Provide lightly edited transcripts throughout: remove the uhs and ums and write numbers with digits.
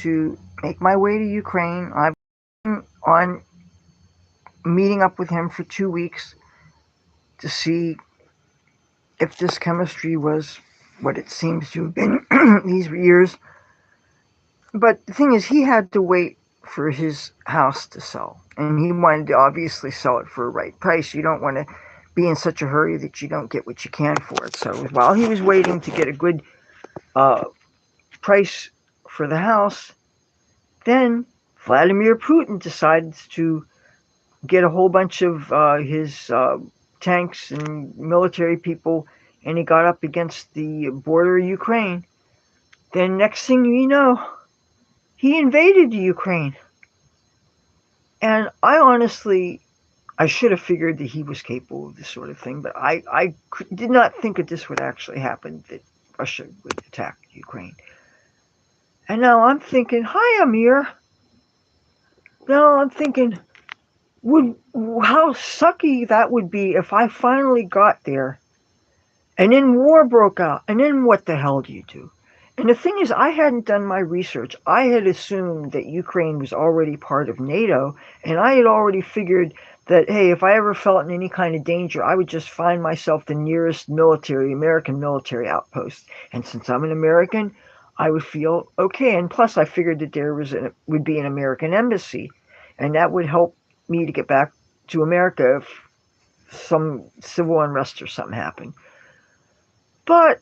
to make my way to Ukraine. I've been on meeting up with him for 2 weeks to see if this chemistry was what it seems to have been these years. But the thing is, he had to wait for his house to sell, and he wanted to obviously sell it for a right price. You don't want to be in such a hurry that you don't get what you can for it. So while he was waiting to get a good price for the house, then Vladimir Putin decides to get a whole bunch of his tanks and military people, and he got up against the border of Ukraine. Then next thing you know, he invaded Ukraine. And I should have figured that he was capable of this sort of thing, but I did not think that this would actually happen, that Russia would attack Ukraine. And now I'm thinking, hi, Amir. Now I'm thinking, how sucky that would be if I finally got there, and then war broke out, and then what the hell do you do? And the thing is, I hadn't done my research. I had assumed that Ukraine was already part of NATO, and I had already figured that, hey, if I ever felt in any kind of danger, I would just find myself the nearest American military outpost. And since I'm an American, I would feel okay. And plus, I figured that there would be an American embassy, and that would help me to get back to America if some civil unrest or something happened. But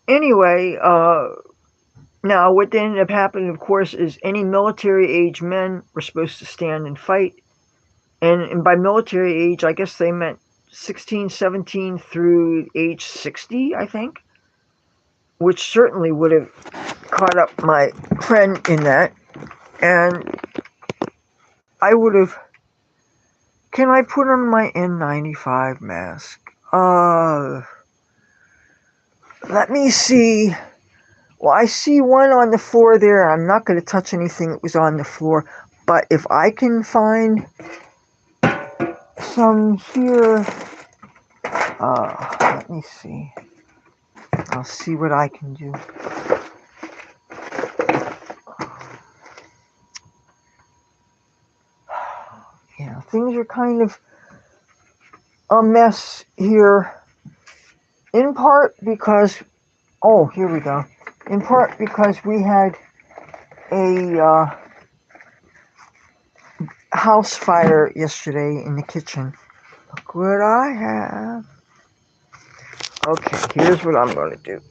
anyway, now what ended up happening, of course, is any military-age men were supposed to stand and fight. And by military age, I guess they meant 16, 17 through age 60, I think, which certainly would have caught up my friend in that. And I would have... Can I put on my N95 mask? Let me see. Well, I see one on the floor there. I'm not going to touch anything that was on the floor. But if I can find some here, let me see. I'll see what I can do. Yeah, things are kind of a mess here. In part because, oh, here we go. In part because we had a house fire yesterday in the kitchen. Look what I have. Okay, here's what I'm going to do.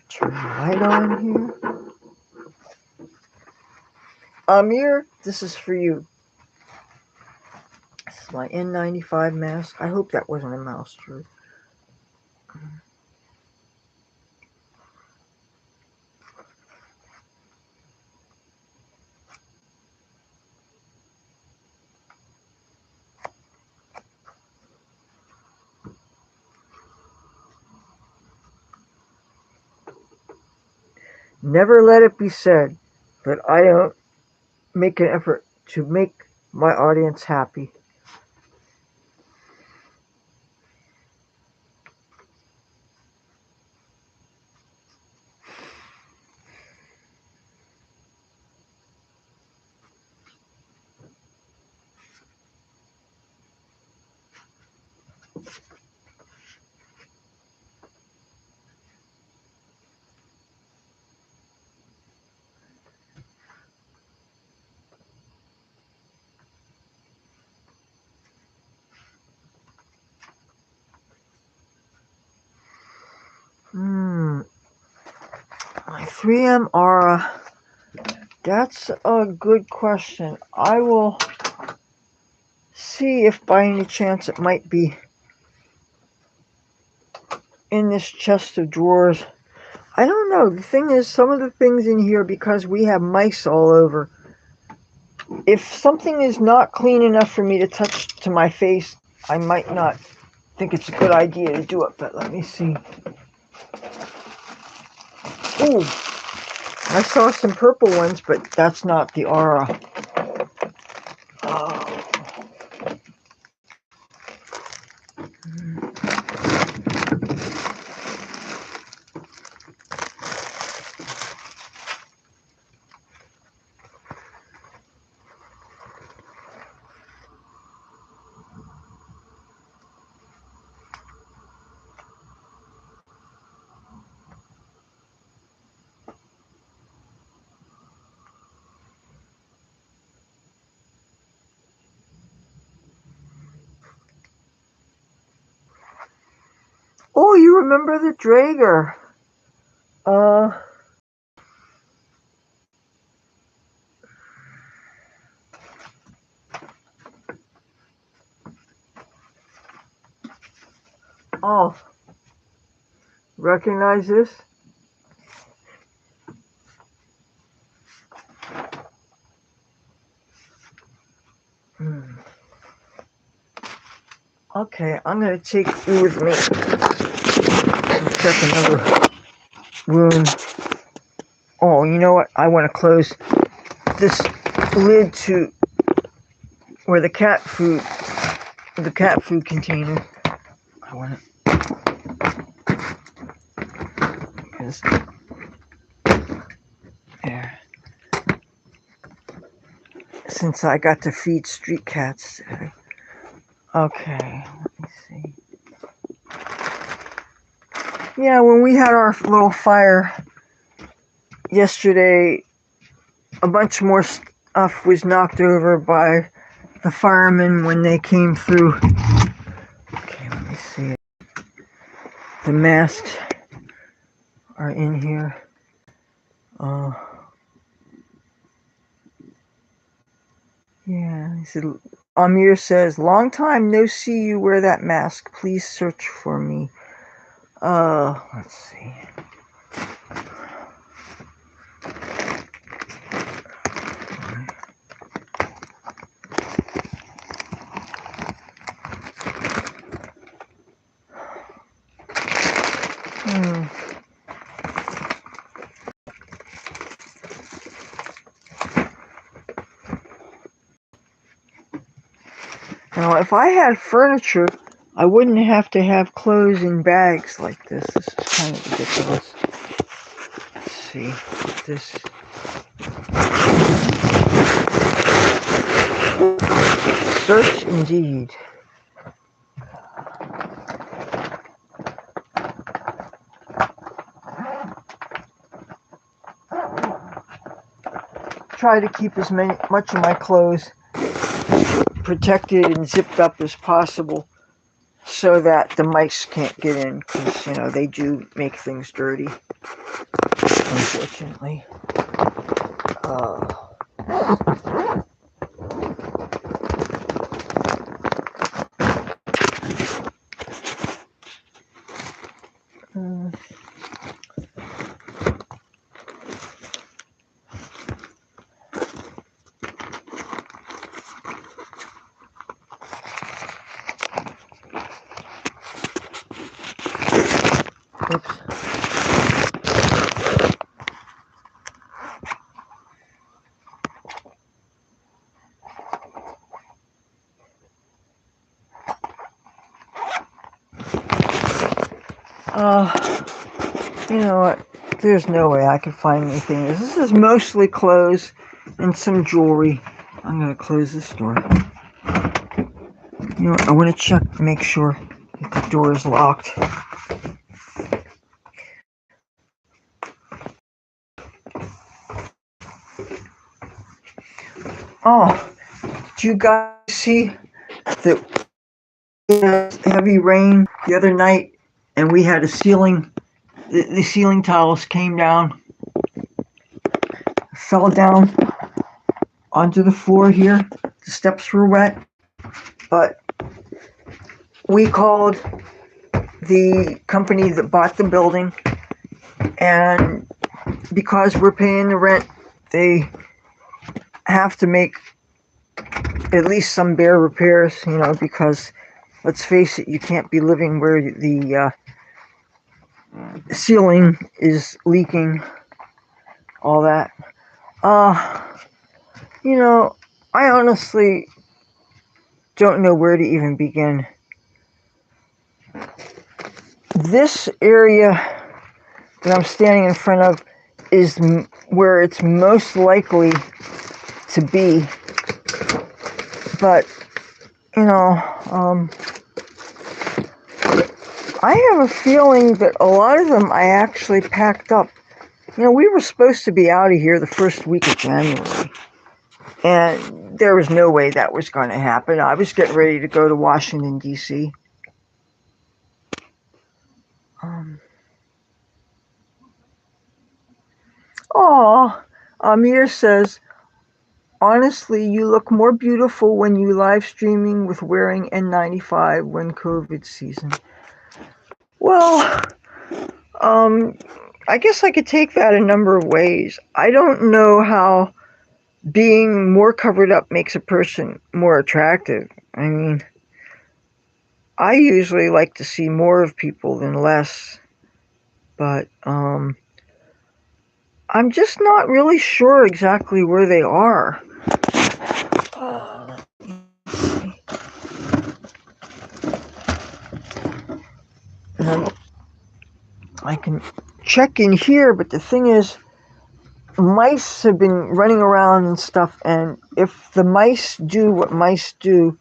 Turn the light on here. Amir, this is for you. This is my N95 mask. I hope that wasn't a mouse, Drew. Never let it be said that I don't make an effort to make my audience happy. My 3M aura. That's a good question. I will see if by any chance it might be in this chest of drawers. I don't know. The thing is, some of the things in here, because we have mice all over, if something is not clean enough for me to touch to my face, I might not think it's a good idea to do it, but let me see. Ooh, I saw some purple ones, but that's not the aura. Oh. Oh, you remember the Draeger? Uh, oh, recognize this? Okay, I'm gonna take you with me. Check another room. Oh, you know what? I want to close this lid to where the cat food container. I want to, there. Since I got to feed street cats today. Okay, let me see. Yeah, when we had our little fire yesterday, a bunch more stuff was knocked over by the firemen when they came through. Okay, let me see. The masks are in here. Yeah, he said, Amir says, long time no see you wear that mask. Please search for me. Let's see. Now, if I had furniture, I wouldn't have to have clothes in bags like this. This is kind of ridiculous. Let's see. This. Search indeed. Try to keep as much of my clothes protected and zipped up as possible so that the mice can't get in, because you know they do make things dirty, unfortunately. Oops. You know what? There's no way I could find anything. This is mostly clothes and some jewelry. I'm gonna close this door. You know what? I want to check, make sure that the door is locked. Oh, did you guys see that heavy rain the other night, and we had a ceiling? The ceiling tiles came down, fell down onto the floor here. The steps were wet, but we called the company that bought the building, and because we're paying the rent, they have to make at least some bare repairs, you know, because let's face it, you can't be living where the ceiling is leaking, all that. You know, I honestly don't know where to even begin. This area that I'm standing in front of is where it's most likely to be. But, you know, I have a feeling that a lot of them I actually packed up. You know, we were supposed to be out of here the first week of January. And there was no way that was going to happen. I was getting ready to go to Washington, D.C. Um, oh, Amir says, honestly, you look more beautiful when you live streaming with wearing N95 when COVID season. Well, um, I guess I could take that a number of ways. I don't know how being more covered up makes a person more attractive. I mean, I usually like to see more of people than less, but I'm just not really sure exactly where they are. And I can check in here, but the thing is, mice have been running around and stuff, and if the mice do what mice do,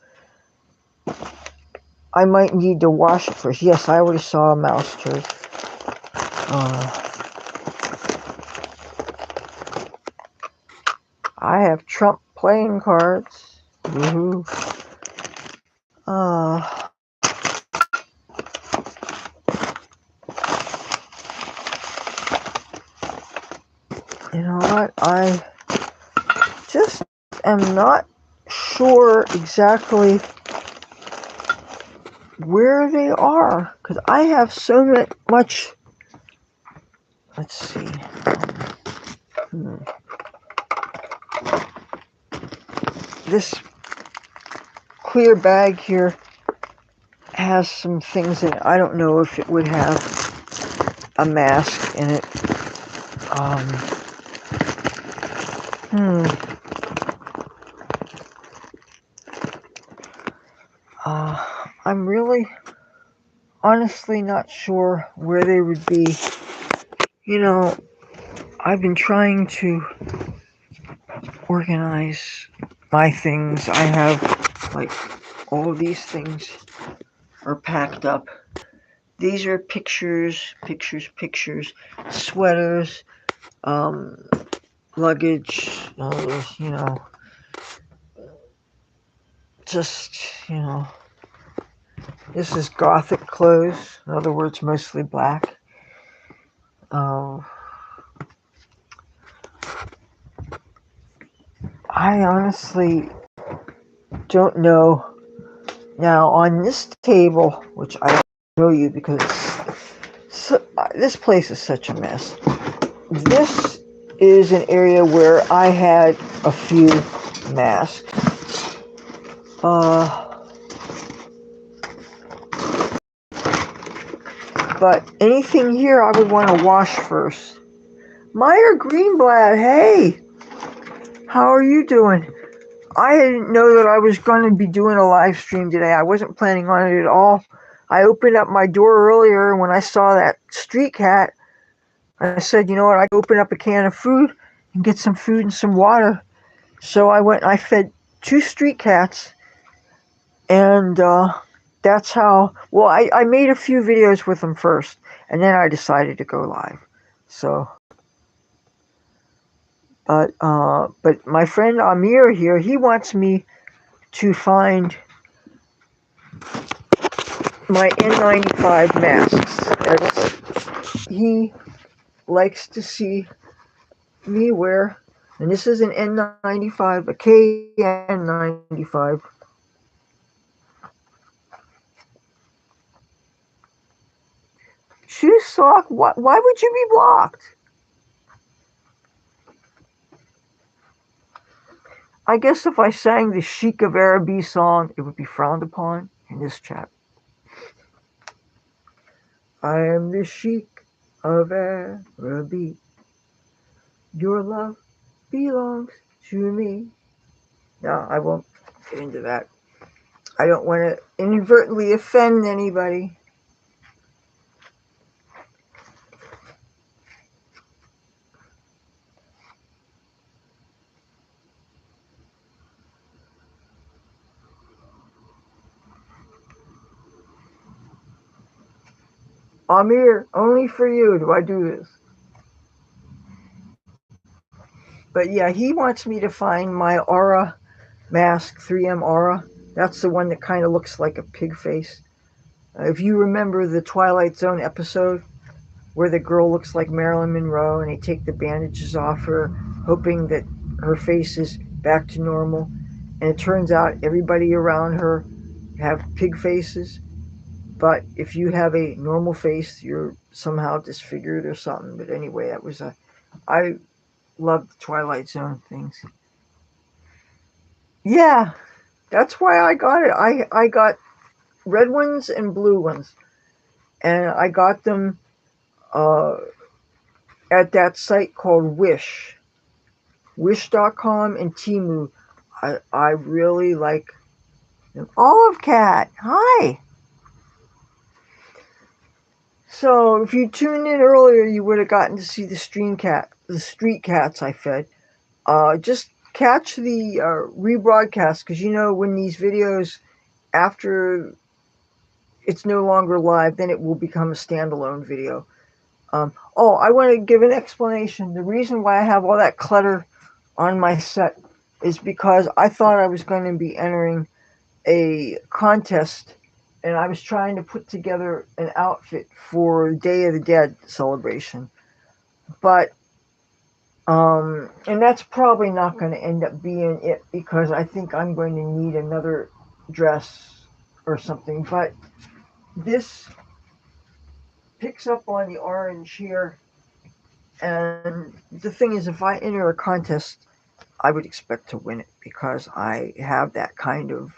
I might need to wash it first. Yes, I already saw a mouse turd. I have Trump playing cards. Woohoo. You know what? I just am not sure exactly where they are because I have so much. Let's see. This clear bag here has some things in it. I don't know if it would have a mask in it. I'm really honestly not sure where they would be. You know, I've been trying to organize my things. I have like all of these things are packed up. These are pictures, sweaters, luggage, you know, just, you know, this is gothic clothes, in other words, mostly black. I honestly don't know. Now, on this table, which I don't show you because this place is such a mess. This is an area where I had a few masks. But anything here I would want to wash first. Meyer Greenblatt, hey! How are you doing? I didn't know that I was going to be doing a live stream today. I wasn't planning on it at all. I opened up my door earlier when I saw that street cat. I said, you know what, I could open up a can of food and get some food and some water. So I went and I fed 2 street cats. And that's how, well, I made a few videos with them first. And then I decided to go live. So, but my friend Amir here, he wants me to find my N95 masks. He likes to see me wear, and this is an N95, a KN95. Shoe sock? Why would you be blocked? I guess if I sang the Sheik of Araby song, it would be frowned upon in this chat. I am the Sheik of Araby. Your love belongs to me. No, I won't get into that. I don't want to inadvertently offend anybody. Amir, only for you do I do this. But yeah, he wants me to find my Aura mask, 3M Aura. That's the one that kind of looks like a pig face. If you remember the Twilight Zone episode where the girl looks like Marilyn Monroe and they take the bandages off her, hoping that her face is back to normal, and it turns out everybody around her have pig faces, but if you have a normal face, you're somehow disfigured or something. But anyway, I love the Twilight Zone things. Yeah, that's why I got it. I got red ones and blue ones, and I got them uh, at that site called Wish.com and Temu. I really like them. Olive Cat, hi. So if you tuned in earlier, you would have gotten to see the street cats I fed. Just catch the rebroadcast, because when these videos, after it's no longer live, then it will become a standalone video. I want to give an explanation. The reason why I have all that clutter on my set is because I thought I was going to be entering a contest, and I was trying to put together an outfit for Day of the Dead celebration. But and that's probably not going to end up being it, because I think I'm going to need another dress or something. But this picks up on the orange here, and the thing is, if I enter a contest, I would expect to win it, because I have that kind of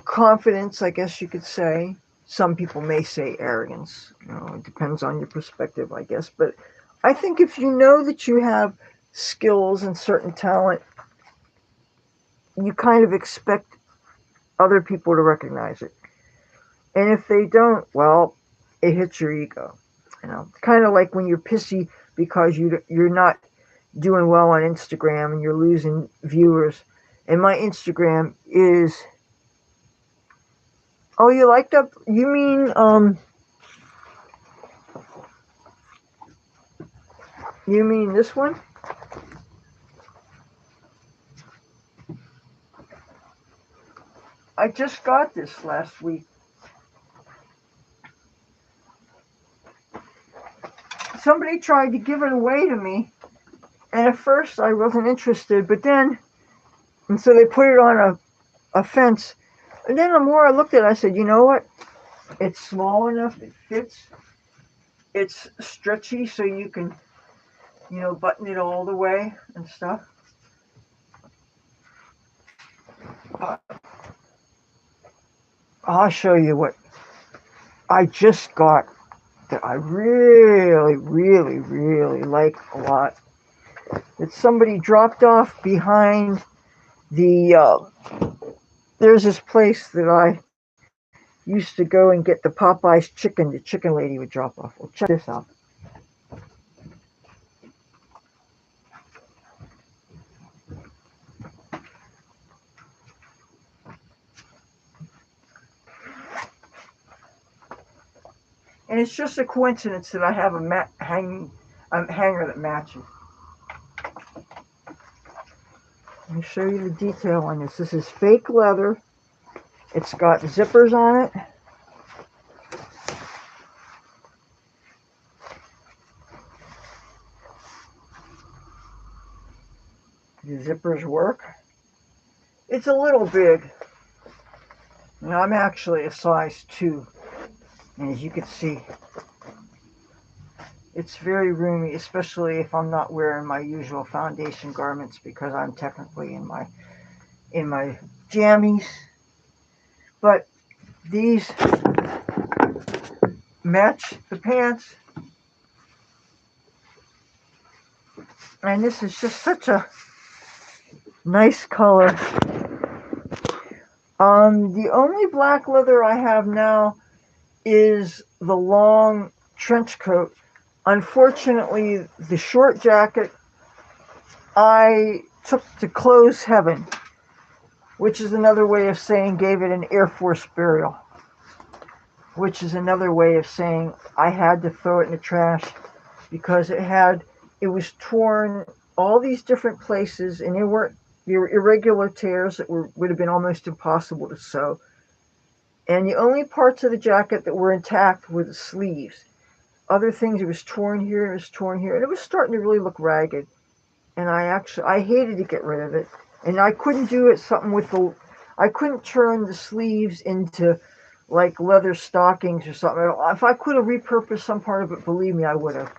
confidence, I guess you could say. Some people may say arrogance. It depends on your perspective, I guess. But I think if you know that you have skills and certain talent, you kind of expect other people to recognize it. And if they don't, well, it hits your ego. Kind of like when you're pissy because you're not doing well on Instagram and you're losing viewers. And my Instagram is, oh, you like that? You mean this one? I just got this last week. Somebody tried to give it away to me, and at first I wasn't interested, and so they put it on a fence. And then the more I looked at it, I said, you know what? It's small enough, it fits, it's stretchy, so you can, button it all the way and stuff. But I'll show you what I just got that I really, really, really like a lot. That somebody dropped off behind there's this place that I used to go and get the Popeyes chicken the chicken lady would drop off. Well, check this out. And it's just a coincidence that I have a hanger that matches. Let me show you the detail on this. This is fake leather. It's got zippers on it. The zippers work. It's a little big. I'm actually a size 2. And as you can see, it's very roomy, especially if I'm not wearing my usual foundation garments, because I'm technically in my jammies. But these match the pants. And this is just such a nice color. The only black leather I have now is the long trench coat. Unfortunately, the short jacket I took to clothes heaven, which is another way of saying gave it an Air Force burial, which is another way of saying I had to throw it in the trash, because it was torn all these different places, and irregular tears that would have been almost impossible to sew. And the only parts of the jacket that were intact were the sleeves. Other things, it was torn here, it was torn here, and it was starting to really look ragged. And I hated to get rid of it. And I couldn't do it something with I couldn't turn the sleeves into like leather stockings or something. If I could have repurposed some part of it, believe me, I would have.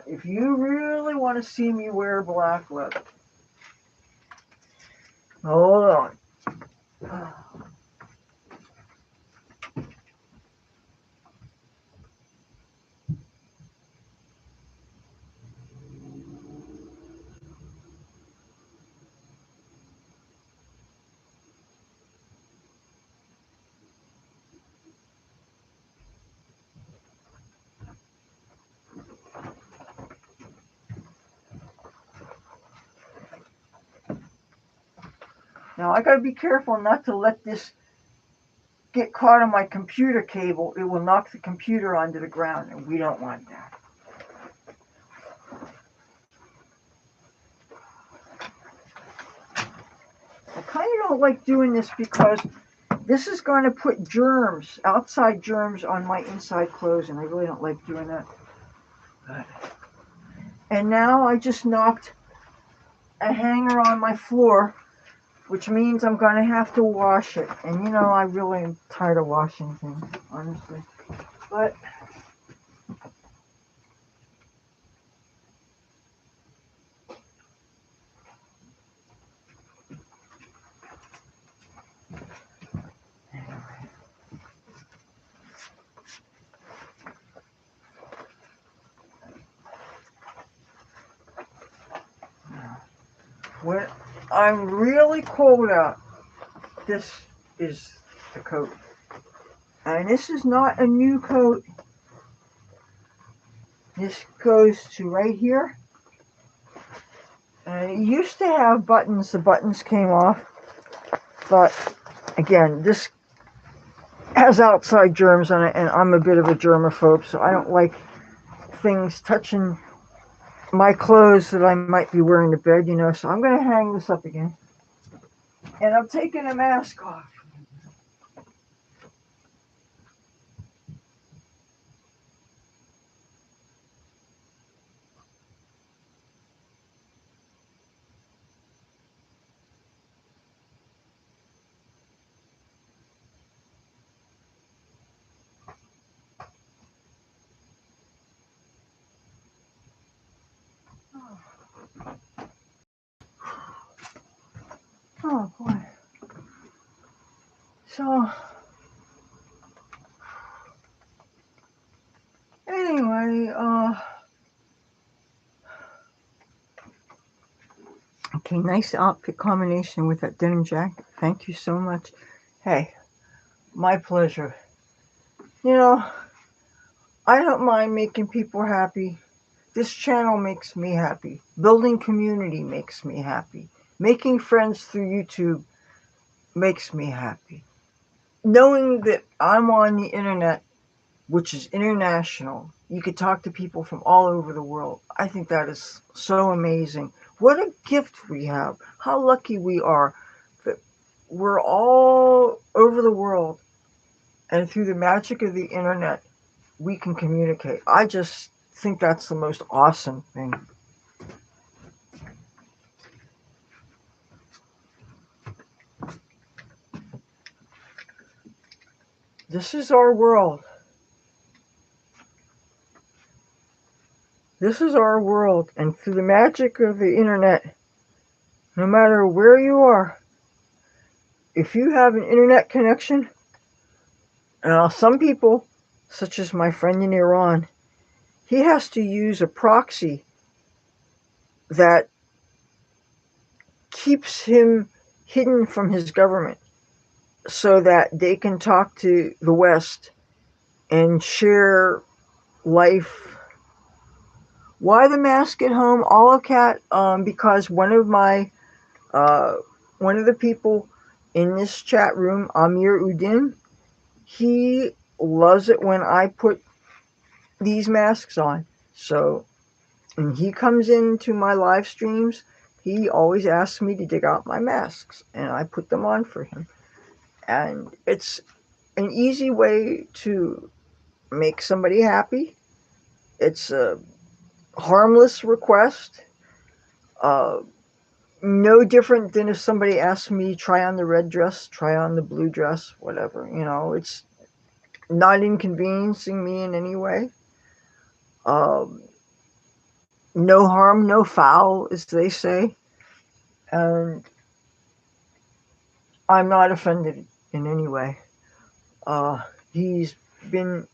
If you really want to see me wear black leather, hold on. Now I gotta be careful not to let this get caught on my computer cable. It will knock the computer onto the ground, and we don't want that. I kind of don't like doing this because this is going to put germs, outside germs, on my inside clothes, and I really don't like doing that. And now I just knocked a hanger on my floor, which means I'm going to have to wash it. And you know, I really am tired of washing things, honestly. But when I'm really cold out, this is the coat. And this is not a new coat. This goes to right here. And it used to have buttons. The buttons came off. But again, this has outside germs on it, and I'm a bit of a germaphobe, so I don't like things touching my clothes that I might be wearing to bed, you know. So I'm going to hang this up again. And I'm taking a mask off. Oh boy. So anyway, okay, nice outfit combination with that denim jacket. Thank you so much. Hey, my pleasure. You know, I don't mind making people happy. This channel makes me happy. Building community makes me happy. Making friends through YouTube makes me happy. Knowing that I'm on the internet, which is international, you could talk to people from all over the world. I think that is so amazing. What a gift we have. How lucky we are that we're all over the world, and through the magic of the internet, we can communicate. I just think that's the most awesome thing. This is our world. This is our world, and through the magic of the internet, no matter where you are, if you have an internet connection, some people, such as my friend in Iran, he has to use a proxy that keeps him hidden from his government so that they can talk to the West and share life. Why the mask at home, Olive Cat? Because one of the people in this chat room, Amir Udin, he loves it when I put these masks on. So when he comes into my live streams, he always asks me to dig out my masks, and I put them on for him. And it's an easy way to make somebody happy. It's a harmless request. Uh, no different than if somebody asked me try on the red dress, try on the blue dress, whatever. It's not inconveniencing me in any way. Um, no harm, no foul, as they say. And I'm not offended in any way. Uh, he's been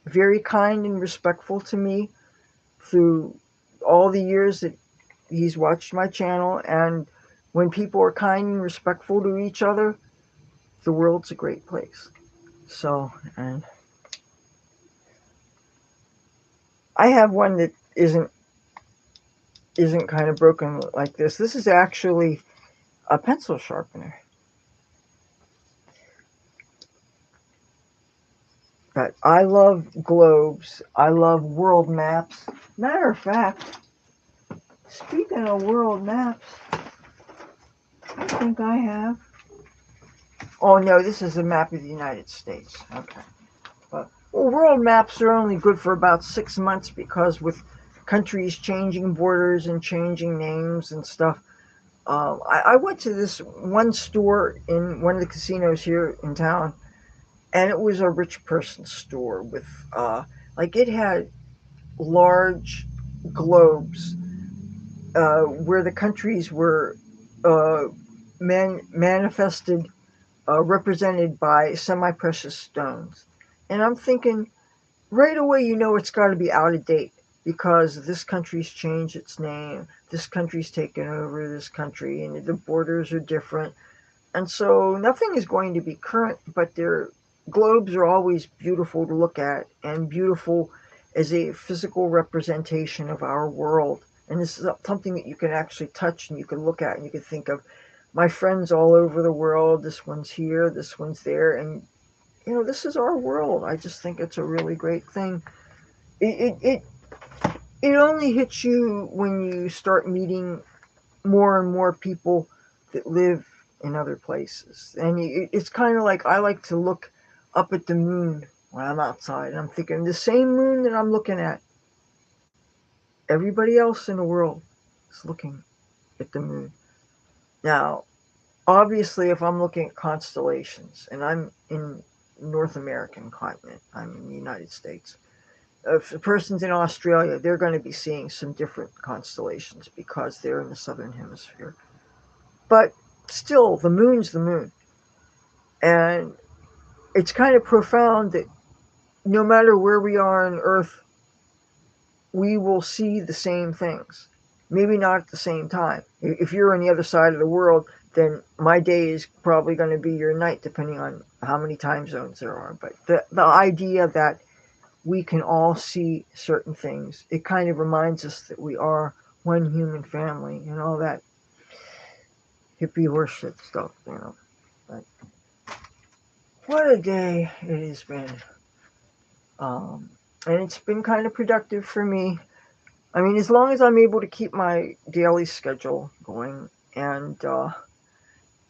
very kind and respectful to me through all the years that he's watched my channel. And when people are kind and respectful to each other, the world's a great place. So, and I have one that isn't kind of broken like this. This is actually a pencil sharpener. But I love globes. I love world maps. Matter of fact, speaking of world maps, I think I have. Oh no, this is a map of the United States. Okay. But well, world maps are only good for about 6 months because with countries changing borders and changing names and stuff. I went to this one store in one of the casinos here in town, and it was a rich person's store with, like, it had large globes where the countries were uh, manifested, represented by semi precious stones. And I'm thinking, right away, it's got to be out of date because this country's changed its name, this country's taken over this country, and the borders are different. And so nothing is going to be current, but their globes are always beautiful to look at and beautiful as a physical representation of our world. And this is something that you can actually touch and you can look at and you can think of my friends all over the world. This one's here, this one's there. And, this is our world. I just think it's a really great thing. It only hits you when you start meeting more and more people that live in other places. And it's kind of like I like to look up at the moon when I'm outside. And I'm thinking the same moon that I'm looking at, everybody else in the world is looking at the moon. Now, obviously, if I'm looking at constellations, and I'm in North American continent, I'm in the United States. If a person's in Australia, they're going to be seeing some different constellations because they're in the southern hemisphere. But still, the moon's the moon. And it's kind of profound that no matter where we are on Earth, we will see the same things. Maybe not at the same time. If you're on the other side of the world, then my day is probably going to be your night, depending on how many time zones there are. But the idea that we can all see certain things, it kind of reminds us that we are one human family and all that hippie horseshit stuff. But what a day it has been. Um, and it's been kind of productive for me. I mean, as long as I'm able to keep my daily schedule going, and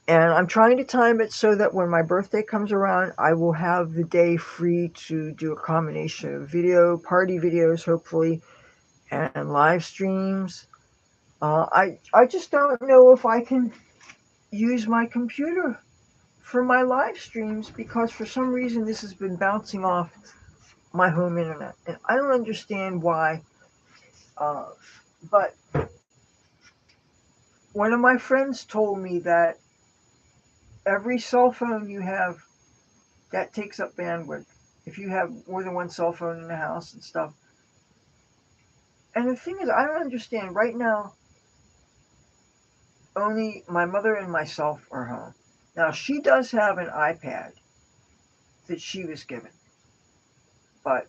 I'm trying to time it so that when my birthday comes around, I will have the day free to do a combination of party videos, hopefully, and live streams. I just don't know if I can use my computer for my live streams because for some reason this has been bouncing off my home internet, and I don't understand why. Uh, but one of my friends told me that every cell phone you have that takes up bandwidth. If you have more than one cell phone in the house and stuff. And the thing is, I don't understand. Right now, only my mother and myself are home. Now, she does have an iPad that she was given, but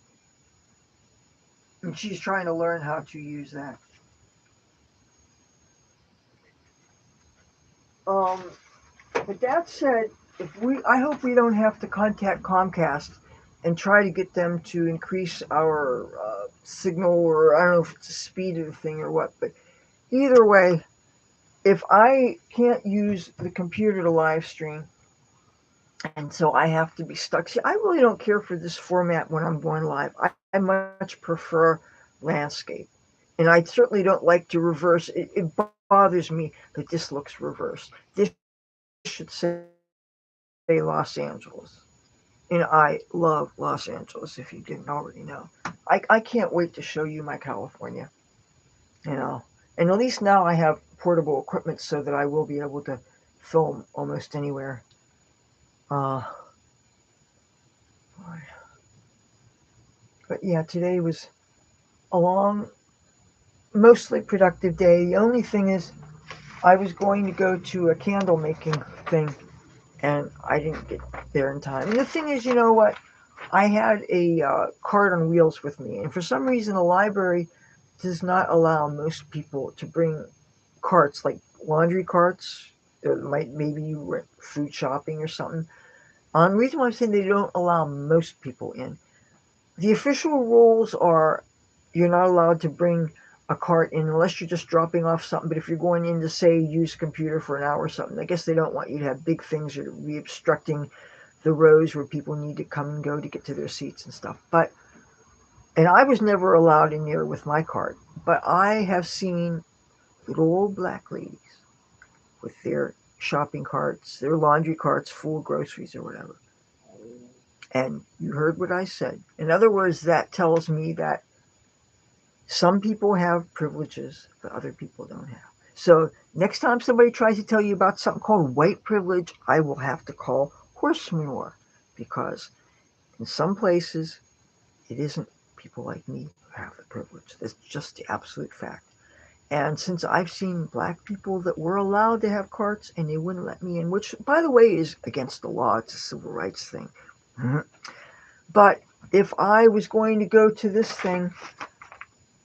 and she's trying to learn how to use that. But that said, I hope we don't have to contact Comcast and try to get them to increase our signal, or I don't know if it's the speed of the thing or what, but either way, if I can't use the computer to live stream, and so I have to be stuck. See, I really don't care for this format when I'm going live. I much prefer landscape. And I certainly don't like to reverse. It bothers me that this looks reversed. This should say Los Angeles. And I love Los Angeles, if you didn't already know. I can't wait to show you my California, you know. And at least now I have portable equipment so that I will be able to film almost anywhere. Uh, but yeah, today was a long, mostly productive day. The only thing is, I was going to go to a candle making thing, and I didn't get there in time. And the thing is, you know what? I had a cart on wheels with me, and for some reason, the library does not allow most people to bring carts, like laundry carts. Maybe you went food shopping or something. The reason why I'm saying they don't allow most people in, the official rules are you're not allowed to bring a cart in unless you're just dropping off something. But if you're going in to say use a computer for an hour or something, I guess they don't want you to have big things that are be obstructing the rows where people need to come and go to get to their seats and stuff. But and I was never allowed in there with my cart. But I have seen little old black ladies with their shopping carts, their laundry carts full of groceries or whatever. And you heard what I said. In other words, that tells me that some people have privileges that other people don't have. So next time somebody tries to tell you about something called white privilege, I will have to call horse manure, because in some places it isn't people like me who have the privilege. That's just the absolute fact. And since I've seen black people that were allowed to have carts and they wouldn't let me in, which by the way is against the law, it's a civil rights thing. But if I was going to go to this thing,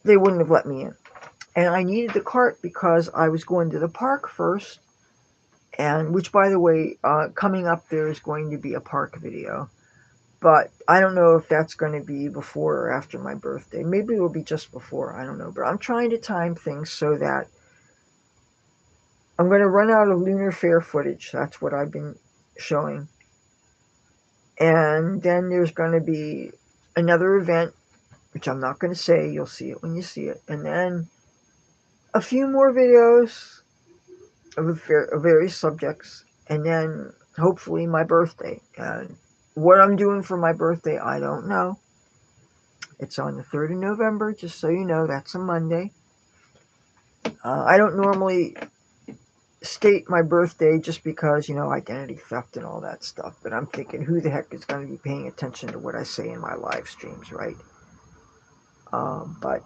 they wouldn't have let me in. And I needed the cart because I was going to the park first, and which, by the way, coming up there is going to be a park video. But I don't know if that's going to be before or after my birthday. Maybe it will be just before. I don't know. But I'm trying to time things so that I'm going to run out of Lunar Fair footage. That's what I've been showing. And then there's going to be another event, which I'm not going to say. You'll see it when you see it. And then a few more videos of various subjects, and then hopefully my birthday. And what I'm doing for my birthday, I don't know. It's on the 3rd of November, just so you know. That's a Monday. I don't normally state my birthday just because, identity theft and all that stuff. But I'm thinking, who the heck is going to be paying attention to what I say in my live streams, right? But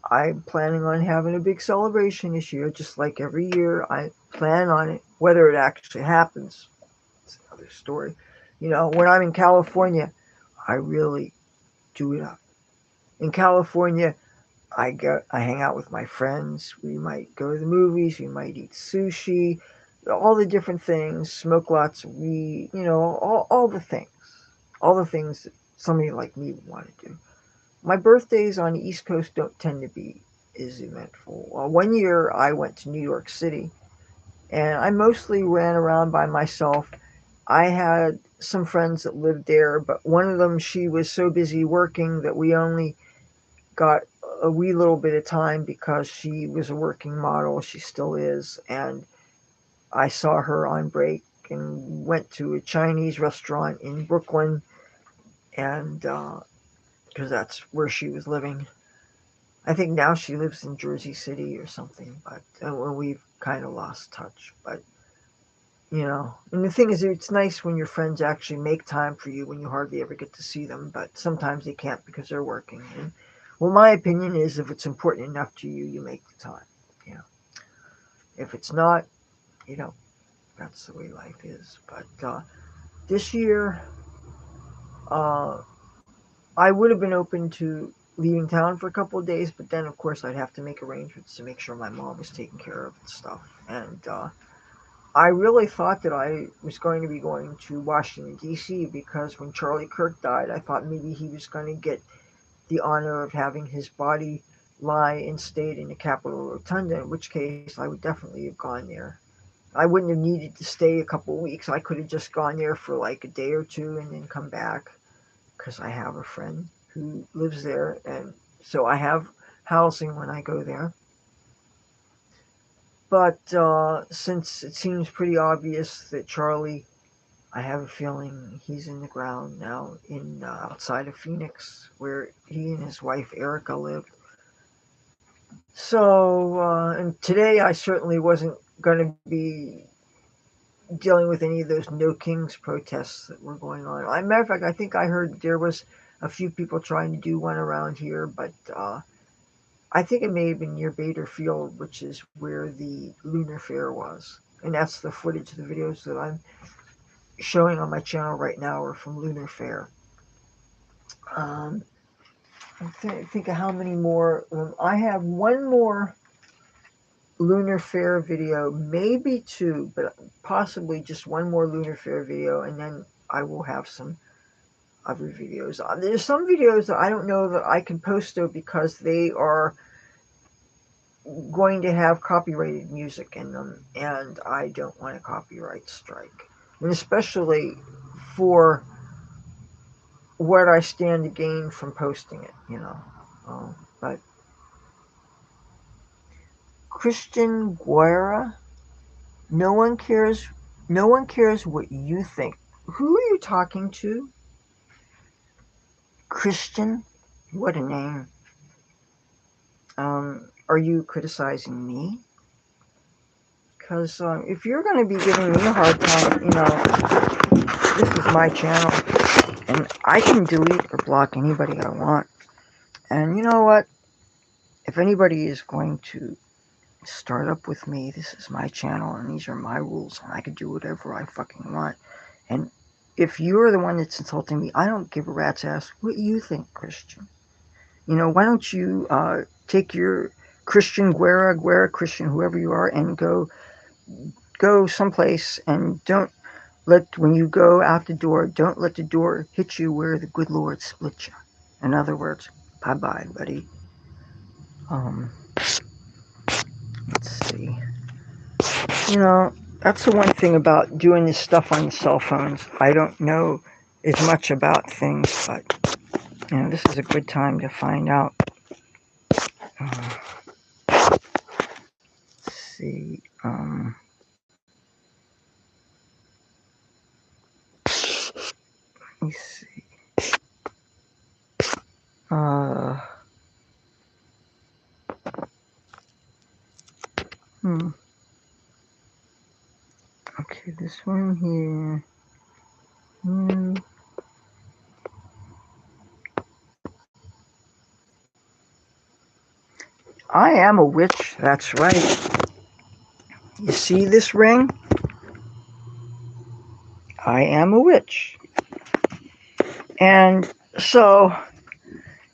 I'm planning on having a big celebration this year, just like every year. I plan on it. Whether it actually happens, it's another story. When I'm in California, I really do it up. In California, I hang out with my friends. We might go to the movies. We might eat sushi, all the different things. Smoke lots of weed. All the things that somebody like me would want to do. My birthdays on the East Coast don't tend to be as eventful. One year I went to New York City, and I mostly ran around by myself. I had some friends that lived there, but one of them, she was so busy working that we only got a wee little bit of time because she was a working model. She still is. And I saw her on break and went to a Chinese restaurant in Brooklyn, and because that's where she was living. I think now she lives in Jersey City or something, but we've kind of lost touch. But and the thing is, it's nice when your friends actually make time for you when you hardly ever get to see them, but sometimes they can't because they're working. And well, my opinion is, if it's important enough to you, you make the time. You know, if it's not, you know, that's the way life is. But this year, uh, I would have been open to leaving town for a couple of days, but then of course I'd have to make arrangements to make sure my mom was taken care of and stuff. And I really thought that I was going to be going to Washington, D.C. because when Charlie Kirk died, I thought maybe he was going to get the honor of having his body lie and stayed in the Capitol Rotunda, in which case I would definitely have gone there. I wouldn't have needed to stay a couple of weeks. I could have just gone there for like a day or two and then come back because I have a friend who lives there, and so I have housing when I go there. But since it seems pretty obvious that Charlie, I have a feeling he's in the ground now in outside of Phoenix, where he and his wife Erica lived. So, and today I certainly wasn't going to be dealing with any of those No Kings protests that were going on. As a matter of fact, I think I heard there was a few people trying to do one around here, but I think it may have been near Bader Field, which is where the Lunar Fair was. And that's the footage, the videos that I'm showing on my channel right now are from Lunar Fair. Um, think of how many more. I have one more Lunar Fair video, maybe two, but possibly just one more Lunar Fair video, and then I will have some other videos. There's some videos that I don't know that I can post though because they are going to have copyrighted music in them, and I don't want a copyright strike. And especially for what I stand to gain from posting it, you know. But Christian Guerra, no one cares. No one cares what you think. Who are you talking to? Christian? What a name. Are you criticizing me? Because if you're going to be giving me a hard time, you know, this is my channel, and I can delete or block anybody I want. And you know what? If anybody is going to start up with me, this is my channel, and these are my rules, and I can do whatever I fucking want. And if you're the one that's insulting me, I don't give a rat's ass what you think, Christian. You know, why don't you take your Christian Guerra Christian, whoever you are, and go someplace and don't let, when you go out the door, don't let the door hit you where the good Lord split you. In other words, bye-bye, buddy. Let's see. You know, that's the one thing about doing this stuff on the cell phones. I don't know as much about things, but, you know, this is a good time to find out. Let's see. Let me see. Uh, hmm. Okay, this one here. I am a witch, that's right. You see this ring? I am a witch. And so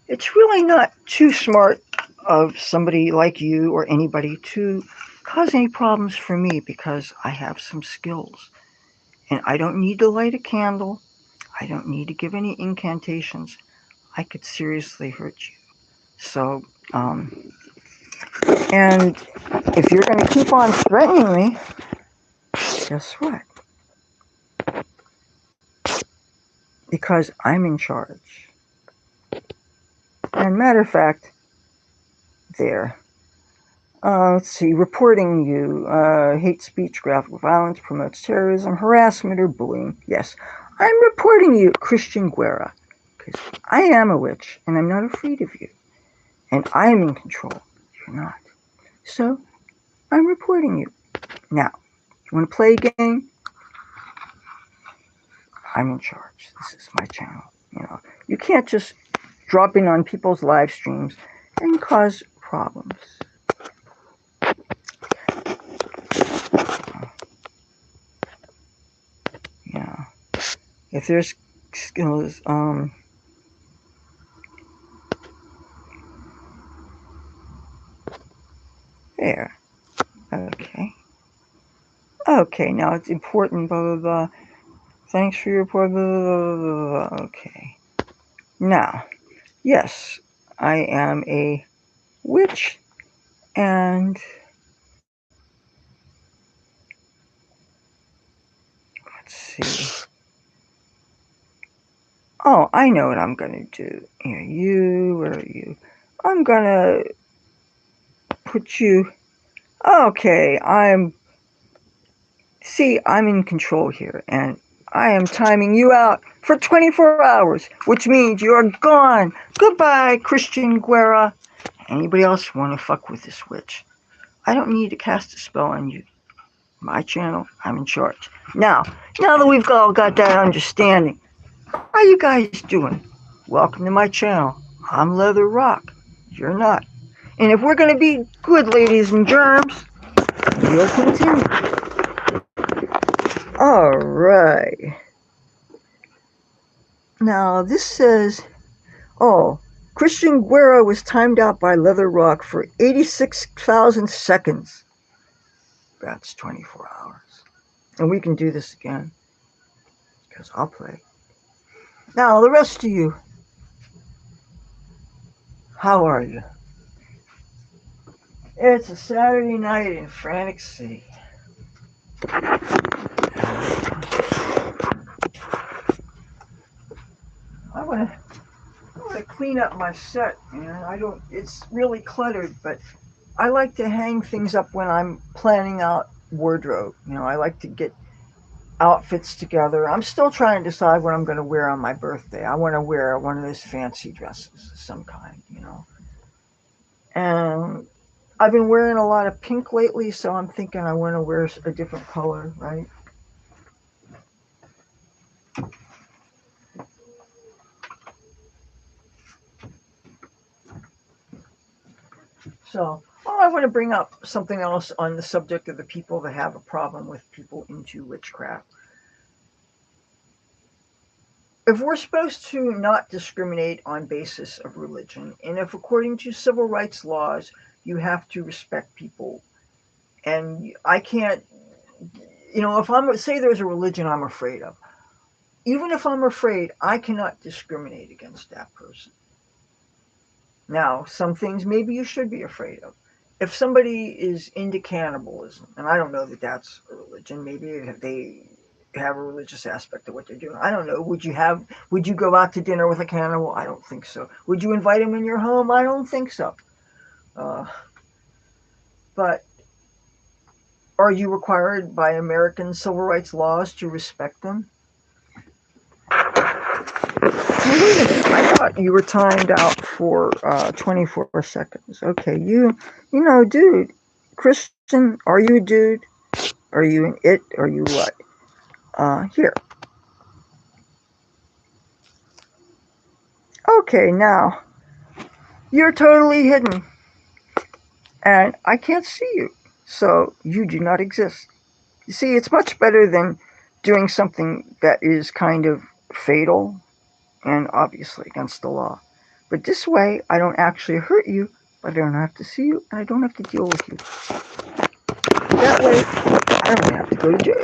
it's really not too smart of somebody like you or anybody to cause any problems for me because I have some skills. And I don't need to light a candle. I don't need to give any incantations. I could seriously hurt you. So, and if you're going to keep on threatening me, guess what? Because I'm in charge. And matter of fact, there. Let's see, reporting you, hate speech, graphic violence, promotes terrorism, harassment, or bullying. Yes, I'm reporting you, Christian Guerra, because I am a witch, and I'm not afraid of you. And I am in control. You're not. So, I'm reporting you. Now, you want to play a game? I'm in charge. This is my channel. You know, you can't just drop in on people's live streams and cause problems. Yeah. If there's skills, there. Okay. Okay, now it's important, blah, blah, blah. Thanks for your report, blah, blah, blah, blah, blah. Okay. Now, yes, I am a witch, and let's see. Oh, I know what I'm gonna do. Here, you, where are you? I'm gonna put you. Okay, I'm in control here, and I am timing you out for 24 hours, which means you are gone. Goodbye, Christian Guerra. Anybody else want to fuck with this witch? I don't need to cast a spell on you. My channel, I'm in charge. Now that we've all got that understanding, how you guys doing? Welcome to my channel. I'm Leather Rokk. You're not. And if we're gonna be good ladies and germs, we'll continue. Alright. Now this says, oh, Christian Guerra was timed out by Leather Rokk for 86,000 seconds. That's 24 hours. And we can do this again, because I'll play. Now, the rest of you, how are you? It's a Saturday night in Frantic City. I want to clean up my set, man. It's really cluttered, but I like to hang things up when I'm planning out wardrobe. I like to get outfits together. I'm still trying to decide what I'm going to wear on my birthday. I want to wear one of those fancy dresses of some kind. And I've been wearing a lot of pink lately, so I'm thinking I want to wear a different color, right? So, I want to bring up something else on the subject of the people that have a problem with people into witchcraft. If we're supposed to not discriminate on basis of religion, and if according to civil rights laws, you have to respect people, and I can't, if I'm, say there's a religion I'm afraid of, even if I'm afraid, I cannot discriminate against that person. Now, some things maybe you should be afraid of. If somebody is into cannibalism, and I don't know that that's a religion, maybe they have a religious aspect of what they're doing. I don't know. Would you go out to dinner with a cannibal? I don't think so. Would you invite him in your home? I don't think so. But are you required by American civil rights laws to respect them? Wait a minute. I thought you were timed out for 24 seconds. Okay, dude, Christian, are you a dude? Are you an it? Are you what? Here. Okay, now, you're totally hidden. And I can't see you. So you do not exist. You see, it's much better than doing something that is kind of fatal and obviously against the law. But this way, I don't actually hurt you, but I don't have to see you, and I don't have to deal with you. That way, I don't have to go to jail.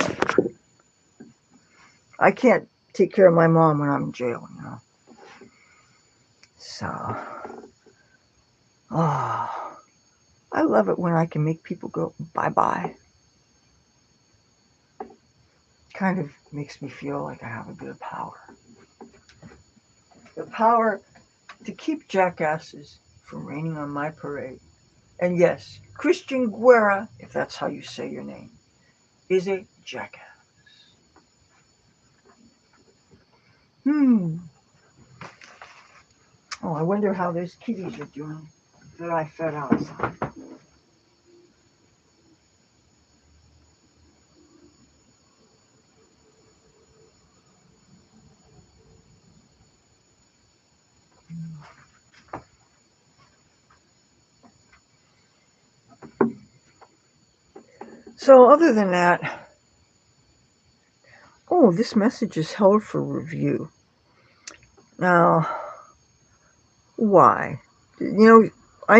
I can't take care of my mom when I'm in jail, So, I love it when I can make people go bye-bye. Kind of makes me feel like I have a bit of power. The power to keep jackasses from raining on my parade. And yes, Christian Guerra, if that's how you say your name, is a jackass. Oh, I wonder how those kitties are doing that I fed outside. So other than that, this message is held for review. Now, why? I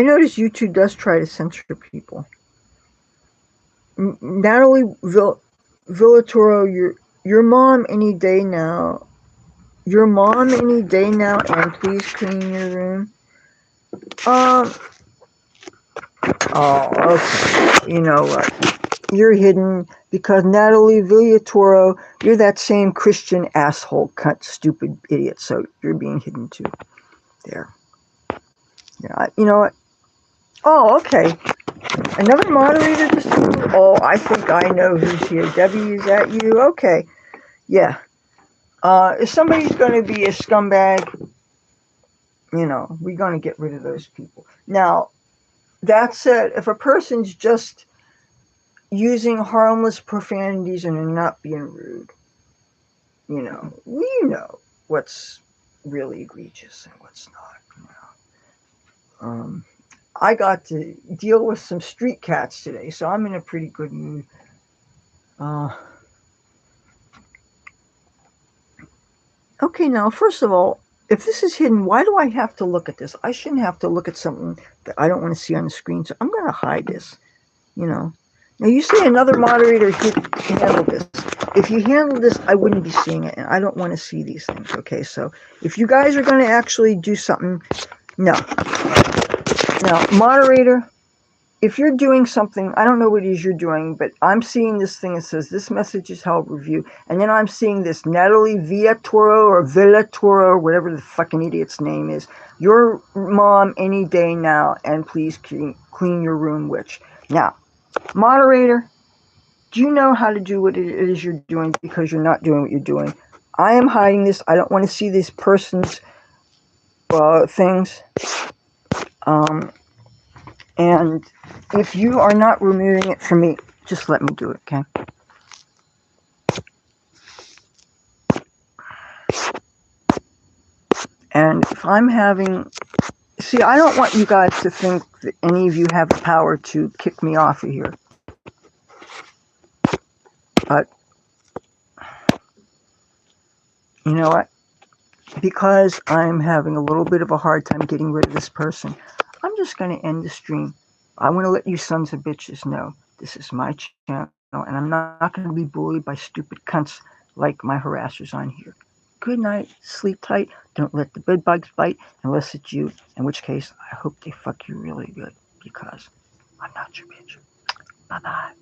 notice YouTube does try to censor people. Natalie Villatoro, your mom any day now. Your mom any day now, and please clean your room. Um. Oh, okay. You know what? You're hidden because Natalie Villatoro, you're that same Christian asshole, cunt, stupid idiot. So you're being hidden too. There. Yeah. You know what? Oh, okay. Another moderator just. Oh, I think I know who's here. Debbie, is that you? Okay. Yeah. If somebody's going to be a scumbag, you know, we're going to get rid of those people. Now, that said, if a person's just using harmless profanities and they're not being rude, you know, we know what's really egregious and what's not. You know. I got to deal with some street cats today, so I'm in a pretty good mood. Uh, okay, now, first of all, if this is hidden, why do I have to look at this? I shouldn't have to look at something that I don't want to see on the screen, so I'm going to hide this, you know. Now, you say another moderator handle this. If you handle this, I wouldn't be seeing it, and I don't want to see these things, okay? So if you guys are going to actually do something, no. Now, moderator, if you're doing something, I don't know what it is you're doing, but I'm seeing this thing that says this message is held review, and then I'm seeing this Natalie Villatoro or Villatoro or whatever the fucking idiot's name is. Your mom any day now, and please clean your room, witch. Now, moderator, do you know how to do what it is you're doing because you're not doing what you're doing? I am hiding this. I don't want to see this person's things. And if you are not removing it from me, just let me do it, okay? And if I'm having... See, I don't want you guys to think that any of you have the power to kick me off of here. But, you know what? Because I'm having a little bit of a hard time getting rid of this person, I'm just going to end the stream. I want to let you sons of bitches know this is my channel, and I'm not going to be bullied by stupid cunts like my harassers on here. Good night, sleep tight, don't let the bed bugs bite unless it's you, in which case I hope they fuck you really good, because I'm not your bitch. Bye-bye.